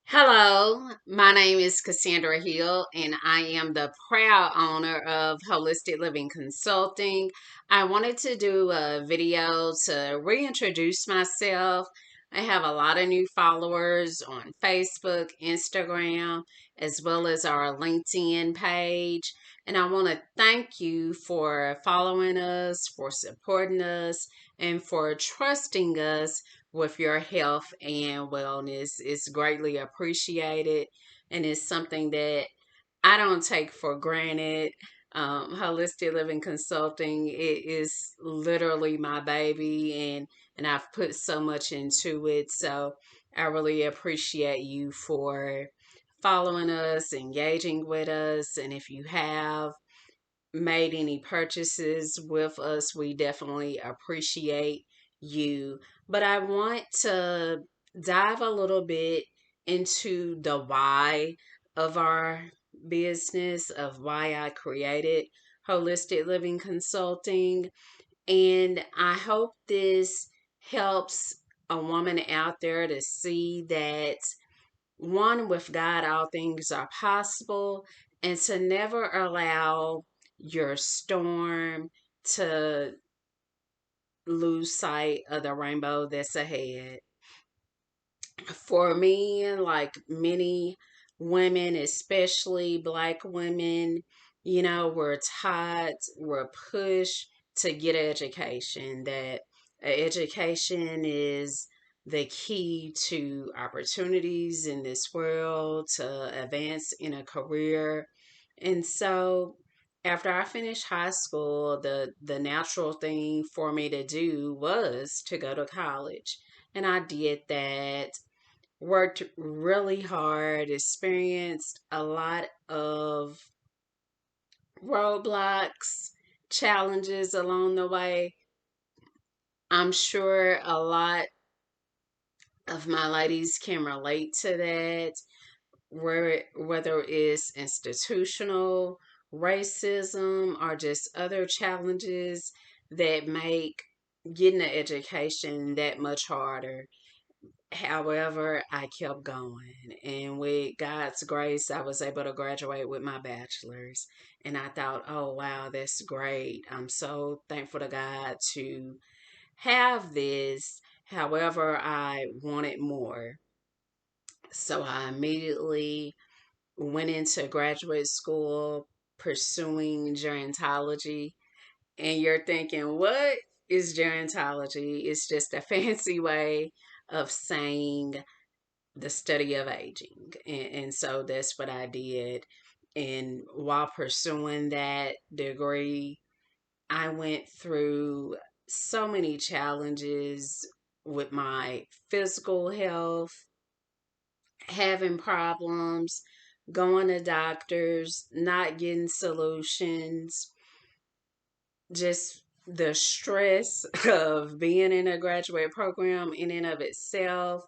Hello, my name is Cassandra Hill, and I am the proud owner of Holistic Living Consulting. I wanted to do a video to reintroduce myself. I have a lot of new followers on Facebook, Instagram, as well as our LinkedIn page. And I want to thank you for following us, for supporting us, and for trusting us with your health and wellness. It's greatly appreciated, and it's something that I don't take for granted. Holistic Living Consulting, it is literally my baby, and I've put so much into it. So I really appreciate you for following us, engaging with us, and if you have made any purchases with us, we definitely appreciate you. But I want to dive a little bit into the why of our business, of why I created Holistic Living Consulting. And I hope this helps a woman out there to see that one, with God, all things are possible, and to never allow your storm to lose sight of the rainbow that's ahead. For me, like many women, especially Black women, we're taught, we're pushed to get education, that education is the key to opportunities in this world, to advance in a career. And so after I finished high school, the natural thing for me to do was to go to college. And I did that, worked really hard, experienced a lot of roadblocks, challenges along the way. I'm sure a lot of my ladies can relate to that, whether it's institutional racism or just other challenges that make getting an education that much harder. However, I kept going, and with God's grace, I was able to graduate with my bachelor's. And I thought, oh, wow, that's great. I'm so thankful to God to have this. However, I wanted more. So I immediately went into graduate school pursuing gerontology. And you're thinking, what is gerontology? It's just a fancy way of saying the study of aging. And so that's what I did. And while pursuing that degree, I went through so many challenges with my physical health, having problems, going to doctors, not getting solutions, just the stress of being in a graduate program in and of itself.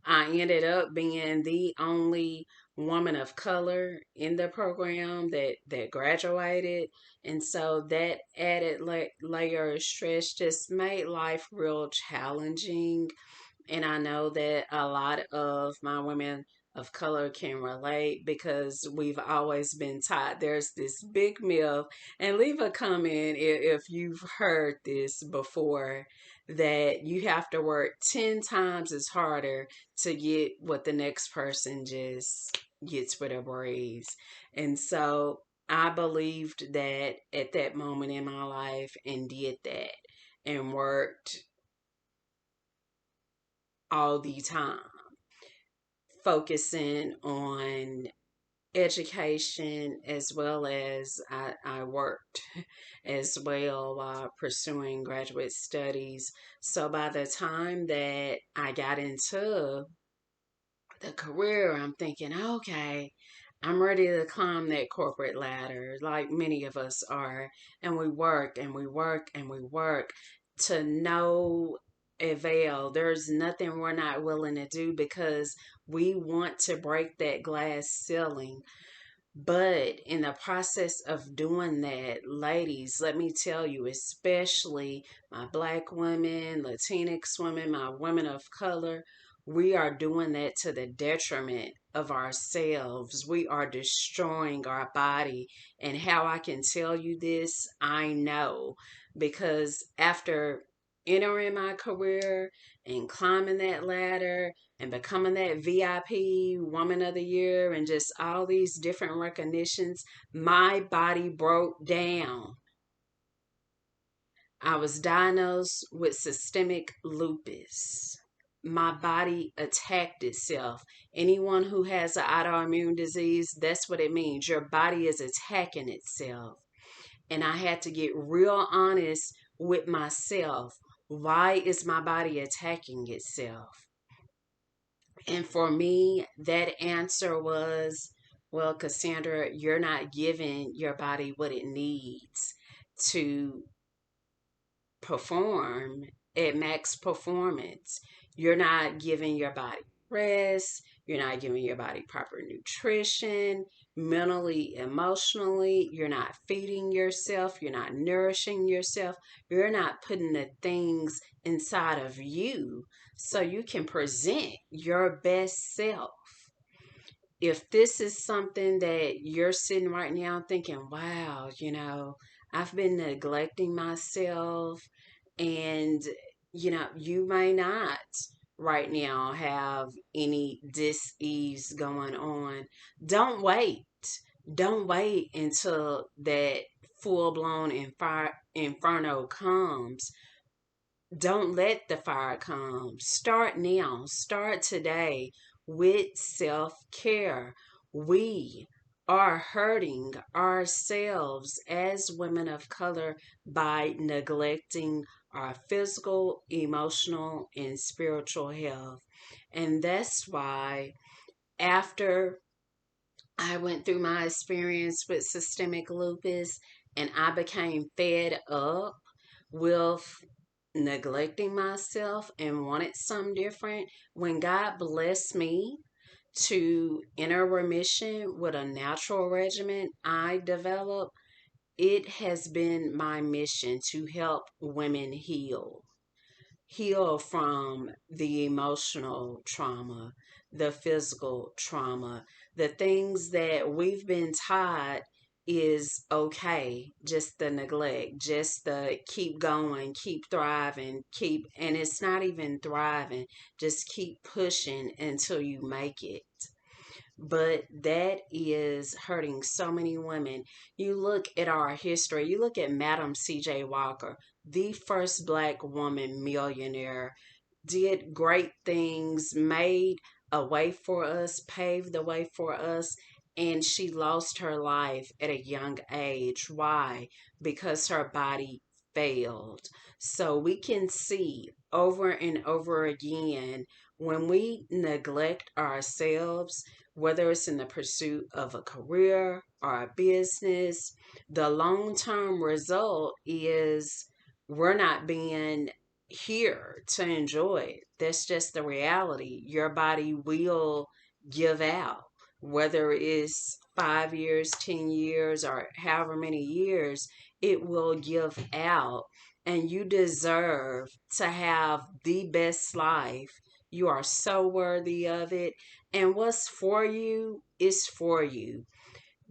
I ended up being the only woman of color in the program that graduated, and so that added layer of stress just made life real challenging. And I know that a lot of my women of color can relate because we've always been taught there's this big myth. And leave a comment if you've heard this before, that you have to work 10 times as harder to get what the next person just gets with a breeze. And so I believed that at that moment in my life, and did that and worked all the time, focusing on education, as well as I worked as well while pursuing graduate studies. So by the time that I got into the career, I'm thinking, okay, I'm ready to climb that corporate ladder, like many of us are. And we work and we work and we work to no avail. There's nothing we're not willing to do because we want to break that glass ceiling. But in the process of doing that, ladies, let me tell you, especially my Black women, Latinx women, my women of color, we are doing that to the detriment of ourselves. We are destroying our body. And how I can tell you this, I know, because after entering my career and climbing that ladder and becoming that VIP Woman of the Year and just all these different recognitions, my body broke down. I was diagnosed with systemic lupus. My body attacked itself. Anyone who has an autoimmune disease, that's what it means. Your body is attacking itself. And I had to get real honest with myself. Why is my body attacking itself? And for me, that answer was, well, Cassandra, you're not giving your body what it needs to perform at max performance. You're not giving your body rest. You're not giving your body proper nutrition, mentally, emotionally. You're not feeding yourself. You're not nourishing yourself. You're not putting the things inside of you so you can present your best self. If this is something that you're sitting right now thinking, wow, I've been neglecting myself, and, you may not right now have any dis-ease going on. Don't wait. Don't wait until that full blown inferno comes. Don't let the fire come. Start now. Start today with self care. We are hurting ourselves as women of color by neglecting our physical, emotional, and spiritual health. And that's why, after I went through my experience with systemic lupus and I became fed up with neglecting myself and wanted something different, when God blessed me to enter remission with a natural regimen I developed, it has been my mission to help women heal from the emotional trauma, the physical trauma, the things that we've been taught is okay, just the neglect, just the keep going, keep thriving, and it's not even thriving, just keep pushing until you make it. But that is hurting so many women. You look at our history, you look at Madam C.J. Walker, the first black woman millionaire, did great things, made a way for us, paved the way for us, and she lost her life at a young age. Why? Because her body failed. So we can see over and over again, when we neglect ourselves, whether it's in the pursuit of a career or a business, the long term result is we're not being here to enjoy it. That's just the reality. Your body will give out, whether it's 5 years, 10 years, or however many years, it will give out. And you deserve to have the best life. You are so worthy of it. And what's for you is for you.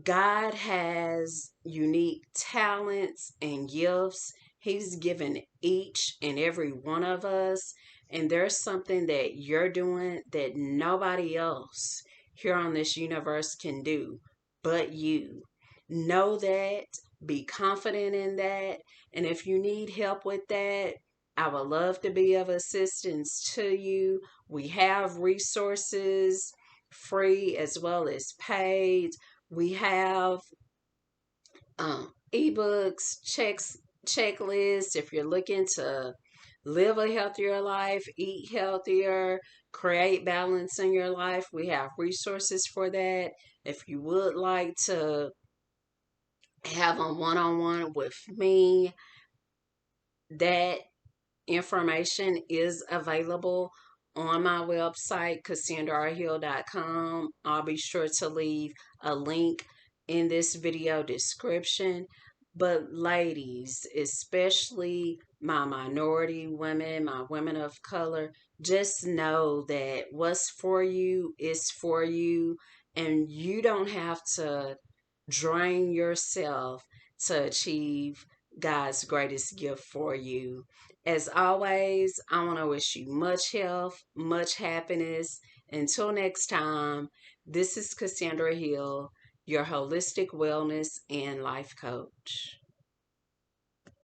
God has unique talents and gifts. He's given each and every one of us. And there's something that you're doing that nobody else here on this universe can do but you. Know that. Be confident in that. And if you need help with that, I would love to be of assistance to you. We have resources, free as well as paid. We have ebooks, checklists. If you're looking to live a healthier life, eat healthier, create balance in your life, we have resources for that. If you would like to have a one-on-one with me, that information is available on my website, CassandraRhill.com. I'll be sure to leave a link in this video description. But ladies, especially my minority women, my women of color, just know that what's for you is for you, and you don't have to drain yourself to achieve God's greatest gift for you. As always, I want to wish you much health, much happiness. Until next time, this is Cassandra Hill, your holistic wellness and life coach.